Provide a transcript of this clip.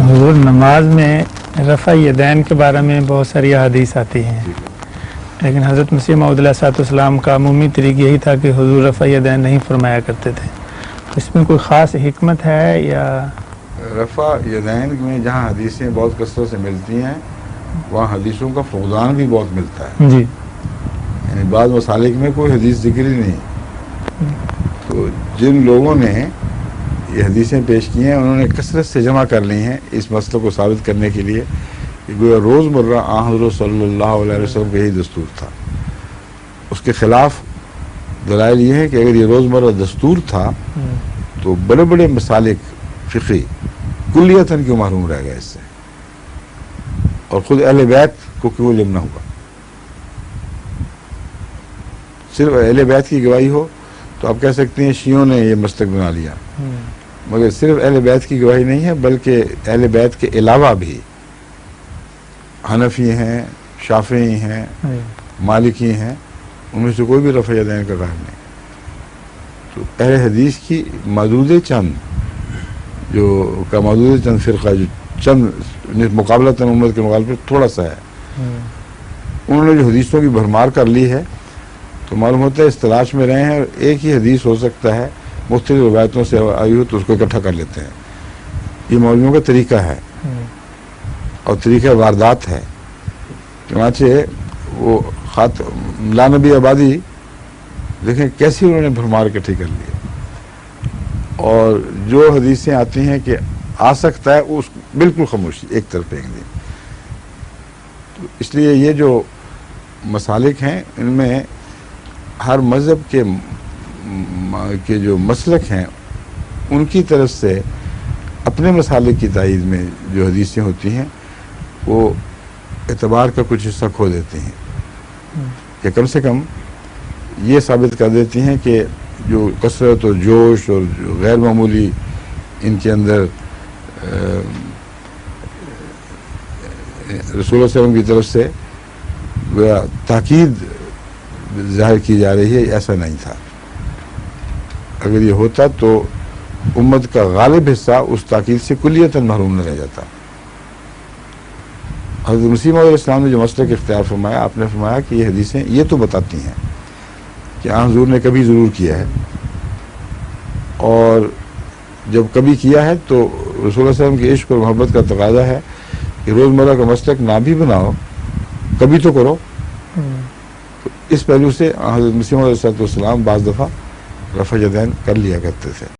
حضور نماز میں رفع یدین کے بارے میں بہت ساری حدیث آتی ہیں، لیکن حضرت مسیح موعود علیہ السلام کا عمومی طریق یہی تھا کہ حضور رفع یدین نہیں فرمایا کرتے تھے. اس میں کوئی خاص حکمت ہے یا؟ رفع یدین میں جہاں حدیثیں بہت کثرت سے ملتی ہیں وہاں حدیثوں کا فقدان بھی بہت ملتا ہے. جی. یعنی بعض مسالک میں کوئی حدیث ذکر ہی نہیں. تو جن لوگوں نے یہ حدیثیں پیش کی ہیں انہوں نے کثرت سے جمع کر لی ہیں اس مسئلے کو ثابت کرنے کے لیے کہ گویا روزمرہ حضرت صلی اللہ علیہ وسلم کا یہی دستور تھا. اس کے خلاف دلائل یہ ہے کہ اگر یہ روزمرہ دستور تھا تو بڑے بڑے مسالک فقہی کلیتاً کیوں محروم رہ گئے اس سے، اور خود اہل بیت کو کیوں علم نہ ہوا. صرف اہل بیت کی گواہی ہو تو آپ کہہ سکتے ہیں شیعوں نے یہ مسلک بنا لیا، مگر صرف اہل بیت کی گواہی نہیں ہے بلکہ اہل بیت کے علاوہ بھی حنفی ہیں، شافعی ہیں، مالکی ہیں، ان میں سے کوئی بھی رفع یدین کا قائل نہیں. تو اہل حدیث کی محدود چند فرقہ جو چند مقابلتاً امت کے مقابلے پر تھوڑا سا ہے، انہوں نے جو حدیثوں کی بھرمار کر لی ہے تو معلوم ہوتا ہے اس تلاش میں رہے ہیں، اور ایک ہی حدیث ہو سکتا ہے مختلف روایتوں سے آئی ہو تو اس کو اکٹھا کر لیتے ہیں. یہ مولویوں کا طریقہ ہے اور طریقہ واردات ہے. چنانچہ وہ لانبی آبادی دیکھیں کیسی انہوں نے بھرمار اکٹھی کر لی، اور جو حدیثیں آتی ہیں کہ آ سکتا ہے اس بالکل خاموشی ایک طرف پھینک دی. تو اس لیے یہ جو مسالک ہیں ان میں ہر مذہب کے جو مسلک ہیں ان کی طرف سے اپنے مسالک کی تائید میں جو حدیثیں ہوتی ہیں وہ اعتبار کا کچھ حصہ کھو دیتی ہیں، یا کم سے کم یہ ثابت کر دیتی ہیں کہ جو کثرت اور جوش اور جو غیر معمولی ان کے اندر رسول اللہ صلی اللہ علیہ وسلم کی طرف سے تاکید ظاہر کی جا رہی ہے، ایسا نہیں تھا. اگر یہ ہوتا تو امت کا غالب حصہ اس تاکید سے کلیتاً محروم نہ رہ جاتا. حضرت مسیح موعود علیہ السلام نے جو مسلک اختیار فرمایا، آپ نے فرمایا کہ یہ حدیثیں یہ تو بتاتی ہیں کہ حضور نے کبھی ضرور کیا ہے، اور جب کبھی کیا ہے تو رسول اللہ صلی اللہ علیہ وسلم کے عشق اور محبت کا تقاضا ہے کہ روزمرہ کا مسلک نہ بھی بناؤ کبھی تو کرو. اس پہلو سے حضرت مسیح موعود علیہ السلام بعض دفعہ رفع یدین کر لیا کرتے تھے.